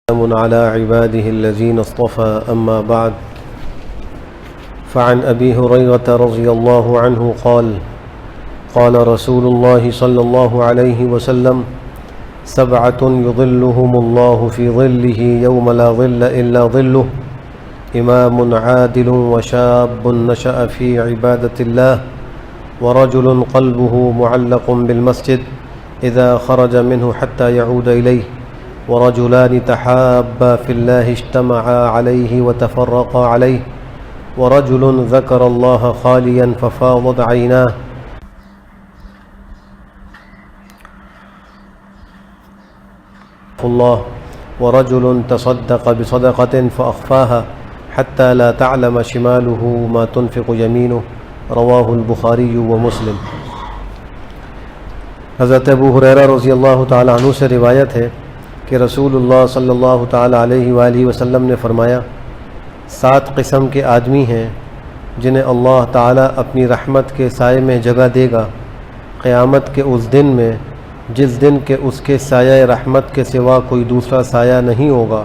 على عباده الذين اصطفى أما بعد فعن أبي هريرة رضي الله عنه قال رسول الله صلى الله عليه وسلم 7 يظلهم الله في ظله يوم لا ظل إلا ظله إمام عادل وشاب نشأ في عبادة الله ورجل قلبه معلق بالمسجد إذا خرج منه حتى يعود إليه ورجلان تحابا في الله اجتمعا عليه وتفرقا عليه ورجل ذكر الله خاليا ففاضت عيناه الله ورجل تصدق بصدقة فأخفاها حتى لا تعلم شماله ما تنفق يمينه رواہ البخاری و مسلم۔ حضرت ابو ہریرہ رضی اللہ تعالی عنہ سے روایت ہے کہ رسول اللہ صلی اللہ تعالی علیہ وآلہ وسلم نے فرمایا 7 قسم کے آدمی ہیں جنہیں اللہ تعالی اپنی رحمت کے سائے میں جگہ دے گا قیامت کے اس دن میں جس دن کہ اس کے سایہ رحمت کے سوا کوئی دوسرا سایہ نہیں ہوگا۔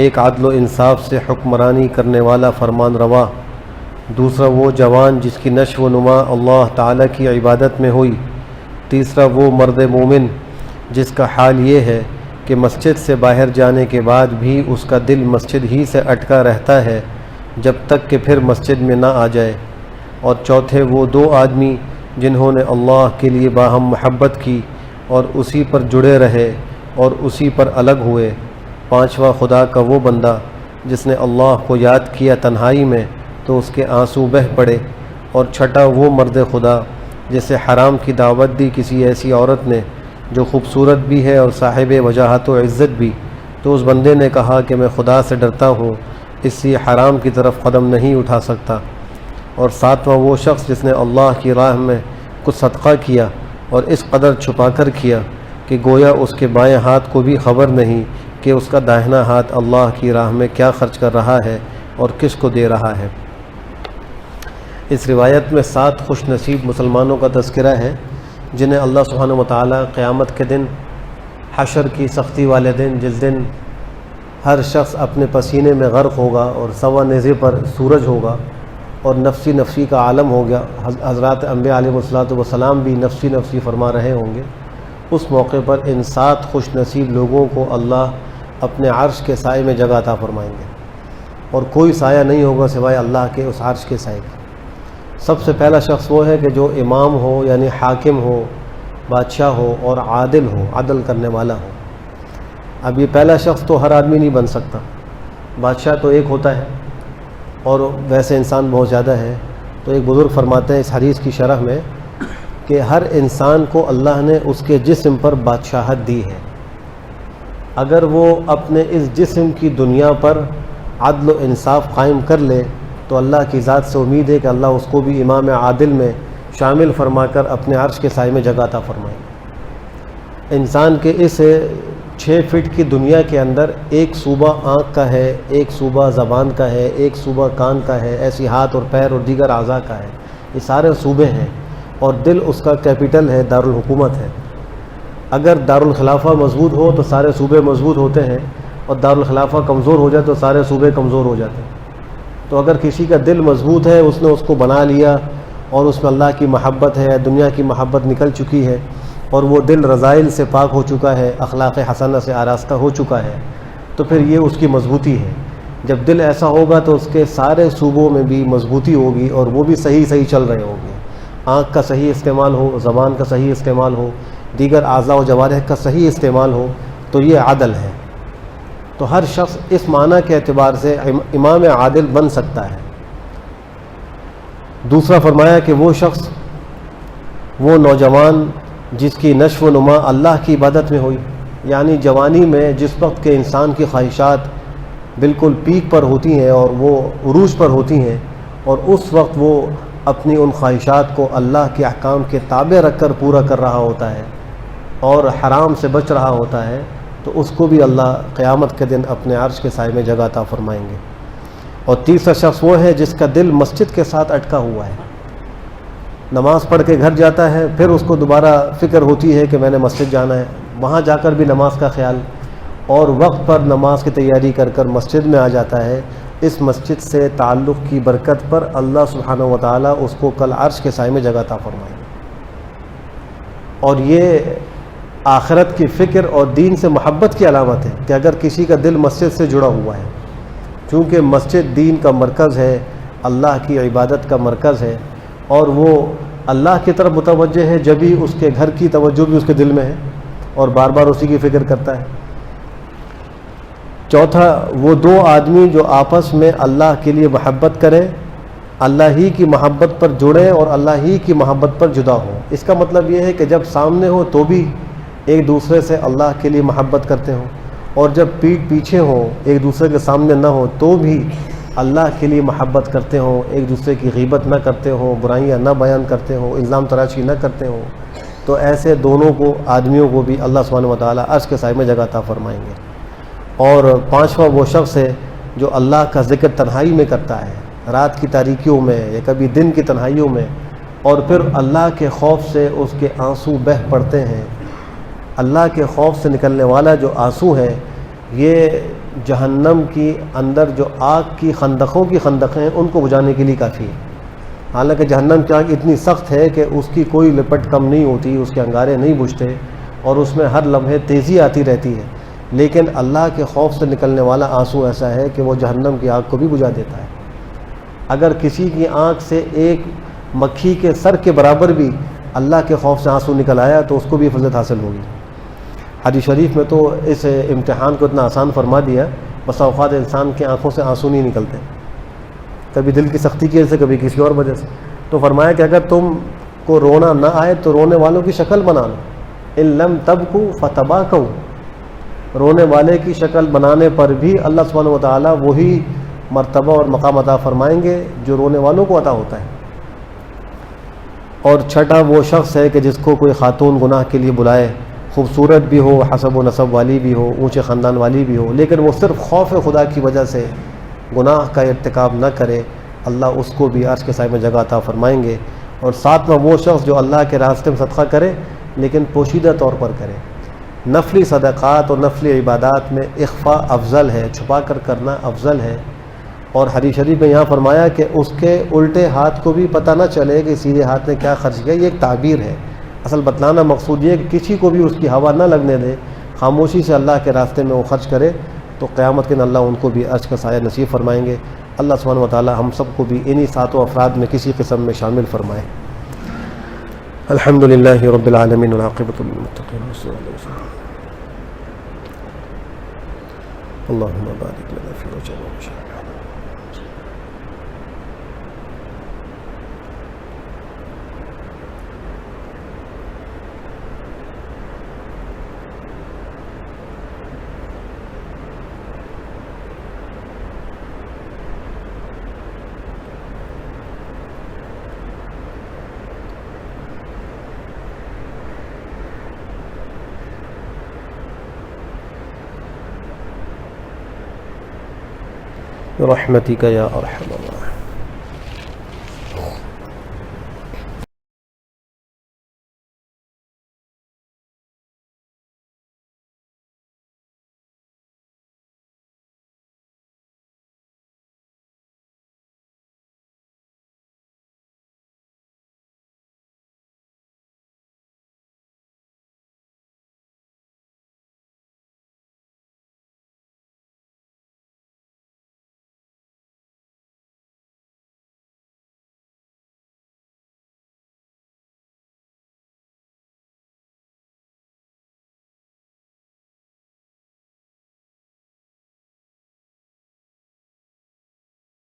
ایک عدل و انصاف سے حکمرانی کرنے والا فرمان روا، دوسرا وہ جوان جس کی نشو و نما اللہ تعالیٰ کی عبادت میں ہوئی، تیسرا وہ مرد مومن جس کا حال یہ ہے کہ مسجد سے باہر جانے کے بعد بھی اس کا دل مسجد ہی سے اٹکا رہتا ہے جب تک کہ پھر مسجد میں نہ آ جائے، اور چوتھے وہ 2 آدمی جنہوں نے اللہ کے لیے باہم محبت کی اور اسی پر جڑے رہے اور اسی پر الگ ہوئے، پانچواں خدا کا وہ بندہ جس نے اللہ کو یاد کیا تنہائی میں تو اس کے آنسو بہہ پڑے، اور چھٹا وہ مرد خدا جسے حرام کی دعوت دی کسی ایسی عورت نے جو خوبصورت بھی ہے اور صاحب وجاہت و عزت بھی، تو اس بندے نے کہا کہ میں خدا سے ڈرتا ہوں اس لیے حرام کی طرف قدم نہیں اٹھا سکتا، اور 7واں وہ شخص جس نے اللہ کی راہ میں کچھ صدقہ کیا اور اس قدر چھپا کر کیا کہ گویا اس کے بائیں ہاتھ کو بھی خبر نہیں کہ اس کا داہنا ہاتھ اللہ کی راہ میں کیا خرچ کر رہا ہے اور کس کو دے رہا ہے۔ اس روایت میں 7 خوش نصیب مسلمانوں کا تذکرہ ہے جنہیں اللہ سبحانہ وتعالی قیامت کے دن، حشر کی سختی والے دن، جس دن ہر شخص اپنے پسینے میں غرق ہوگا اور سوا نیزے پر سورج ہوگا اور نفسی نفسی کا عالم ہو گیا، حضرات انبیاء علیہ الصلوۃ والسلام بھی نفسی نفسی فرما رہے ہوں گے، اس موقع پر ان 7 خوش نصیب لوگوں کو اللہ اپنے عرش کے سائے میں جگہ عطا فرمائیں گے، اور کوئی سایہ نہیں ہوگا سوائے اللہ کے اس عرش کے سائے کے۔ سب سے پہلا شخص وہ ہے کہ جو امام ہو، یعنی حاکم ہو، بادشاہ ہو اور عادل ہو، عدل کرنے والا ہو۔ اب یہ پہلا شخص تو ہر آدمی نہیں بن سکتا، بادشاہ تو ایک ہوتا ہے اور ویسے انسان بہت زیادہ ہے، تو ایک بزرگ فرماتے ہیں اس حدیث کی شرح میں کہ ہر انسان کو اللہ نے اس کے جسم پر بادشاہت دی ہے، اگر وہ اپنے اس جسم کی دنیا پر عدل و انصاف قائم کر لے تو اللہ کی ذات سے امید ہے کہ اللہ اس کو بھی امام عادل میں شامل فرما کر اپنے عرش کے سائے میں جگہ عطا فرمائے۔ انسان کے اس 6 فٹ کی دنیا کے اندر ایک صوبہ آنکھ کا ہے، ایک صوبہ زبان کا ہے، ایک صوبہ کان کا ہے، ایسی ہاتھ اور پیر اور دیگر اعضاء کا ہے، یہ سارے صوبے ہیں، اور دل اس کا کیپٹل ہے، دارالحکومت ہے۔ اگر دارالخلافہ مضبوط ہو تو سارے صوبے مضبوط ہوتے ہیں، اور دارالخلافہ کمزور ہو جائے تو سارے صوبے کمزور ہو جاتے ہیں۔ تو اگر کسی کا دل مضبوط ہے، اس نے اس کو بنا لیا اور اس میں اللہ کی محبت ہے، دنیا کی محبت نکل چکی ہے، اور وہ دل رذائل سے پاک ہو چکا ہے، اخلاق حسنہ سے آراستہ ہو چکا ہے، تو پھر یہ اس کی مضبوطی ہے۔ جب دل ایسا ہوگا تو اس کے سارے صوبوں میں بھی مضبوطی ہوگی اور وہ بھی صحیح چل رہے ہوں گے۔ آنکھ کا صحیح استعمال ہو، زبان کا صحیح استعمال ہو، دیگر اعضاء و جوارح کا صحیح استعمال ہو، تو یہ عدل ہے۔ تو ہر شخص اس معنی کے اعتبار سے امام عادل بن سکتا ہے۔ دوسرا فرمایا کہ وہ شخص، وہ نوجوان جس کی نشو و نما اللہ کی عبادت میں ہوئی، یعنی جوانی میں جس وقت کے انسان کی خواہشات بالکل پیک پر ہوتی ہیں اور وہ عروج پر ہوتی ہیں، اور اس وقت وہ اپنی ان خواہشات کو اللہ کے احکام کے تابع رکھ کر پورا کر رہا ہوتا ہے اور حرام سے بچ رہا ہوتا ہے، تو اس کو بھی اللہ قیامت کے دن اپنے عرش کے سائے میں جگہ عطا فرمائیں گے۔ اور تیسرا شخص وہ ہے جس کا دل مسجد کے ساتھ اٹکا ہوا ہے، نماز پڑھ کے گھر جاتا ہے، پھر اس کو دوبارہ فکر ہوتی ہے کہ میں نے مسجد جانا ہے، وہاں جا کر بھی نماز کا خیال، اور وقت پر نماز کی تیاری کر کر مسجد میں آ جاتا ہے، اس مسجد سے تعلق کی برکت پر اللہ سبحانہ و تعالیٰ اس کو کل عرش کے سائے میں جگہ عطا فرمائے گا۔ اور یہ آخرت کی فکر اور دین سے محبت کی علامت ہے کہ اگر کسی کا دل مسجد سے جڑا ہوا ہے، چونکہ مسجد دین کا مرکز ہے، اللہ کی عبادت کا مرکز ہے، اور وہ اللہ کی طرف متوجہ ہے جب ہی اس کے گھر کی توجہ بھی اس کے دل میں ہے اور بار بار اسی کی فکر کرتا ہے۔ چوتھا، وہ دو آدمی جو آپس میں اللہ کے لیے محبت کریں، اللہ ہی کی محبت پر جڑیں اور اللہ ہی کی محبت پر جدا ہوں۔ اس کا مطلب یہ ہے کہ جب سامنے ہو تو بھی ایک دوسرے سے اللہ کے لیے محبت کرتے ہوں، اور جب پیٹھ پیچھے ہوں، ایک دوسرے کے سامنے نہ ہو تو بھی اللہ کے لیے محبت کرتے ہوں، ایک دوسرے کی غیبت نہ کرتے ہوں، برائیاں نہ بیان کرتے ہوں، الزام تراشی نہ کرتے ہوں، تو ایسے دونوں کو آدمیوں کو بھی اللہ سبحانہ و تعالیٰ عرش کے سائے میں جگہ عطا فرمائیں گے۔ اور پانچواں، وہ شخص ہے جو اللہ کا ذکر تنہائی میں کرتا ہے، رات کی تاریکیوں میں یا کبھی دن کی تنہائیوں میں، اور پھر اللہ کے خوف سے اس کے آنسو بہہ پڑتے ہیں۔ اللہ کے خوف سے نکلنے والا جو آنسو ہے، یہ جہنم کی اندر جو آگ کی خندقوں کی خندقیں ہیں ان کو بجھانے کے لیے کافی ہے۔ حالانکہ جہنم کی آگ اتنی سخت ہے کہ اس کی کوئی لپٹ کم نہیں ہوتی، اس کے انگارے نہیں بجھتے اور اس میں ہر لمحے تیزی آتی رہتی ہے، لیکن اللہ کے خوف سے نکلنے والا آنسو ایسا ہے کہ وہ جہنم کی آگ کو بھی بجھا دیتا ہے۔ اگر کسی کی آنکھ سے ایک مکھی کے سر کے برابر بھی اللہ کے خوف سے آنسو نکل آیا تو اس کو بھی فضیلت حاصل ہوگی۔ حدیث شریف میں تو اس امتحان کو اتنا آسان فرما دیا، بس اوقات انسان کی آنکھوں سے آنسو نہیں نکلتے، کبھی دل کی سختی کی وجہ سے، کبھی کسی اور وجہ سے، تو فرمایا کہ اگر تم کو رونا نہ آئے تو رونے والوں کی شکل بنا لو، ان لم تبکوا فتباکوا، رونے والے کی شکل بنانے پر بھی اللہ سبحانہ و تعالیٰ وہی مرتبہ اور مقام عطا فرمائیں گے جو رونے والوں کو عطا ہوتا ہے۔ اور چھٹا، وہ شخص ہے کہ جس کو کوئی خاتون گناہ کے لیے بلائے، خوبصورت بھی ہو، حسب و نسب والی بھی ہو، اونچے خاندان والی بھی ہو، لیکن وہ صرف خوف خدا کی وجہ سے گناہ کا ارتکاب نہ کرے، اللہ اس کو بھی عرش کے سائے میں جگہ عطا فرمائیں گے۔ اور ساتواں، وہ شخص جو اللہ کے راستے میں صدقہ کرے لیکن پوشیدہ طور پر کرے۔ نفلی صدقات اور نفلی عبادات میں اخفاء افضل ہے، چھپا کر کرنا افضل ہے۔ اور حدیث شریف میں یہاں فرمایا کہ اس کے الٹے ہاتھ کو بھی پتہ نہ چلے کہ سیدھے ہاتھ نے کیا خرچ کیا۔ یہ ایک تعبیر ہے، اصل بتلانا مقصود یہ ہے کہ کسی کو بھی اس کی ہوا نہ لگنے دے، خاموشی سے اللہ کے راستے میں وہ خرچ کرے، تو قیامت کے دن اللہ ان کو بھی عرش کا سایہ نصیب فرمائیں گے۔ اللہ سبحانہ و تعالی ہم سب کو بھی انہی ساتوں افراد میں کسی قسم میں شامل فرمائے۔ الحمدللہ رب العالمین والعاقبۃ للمتقین والصلاة والسلام۔ اللہم بارک لنا فی رجب وشعبان۔ برحمتک یا ارحم الراحمین۔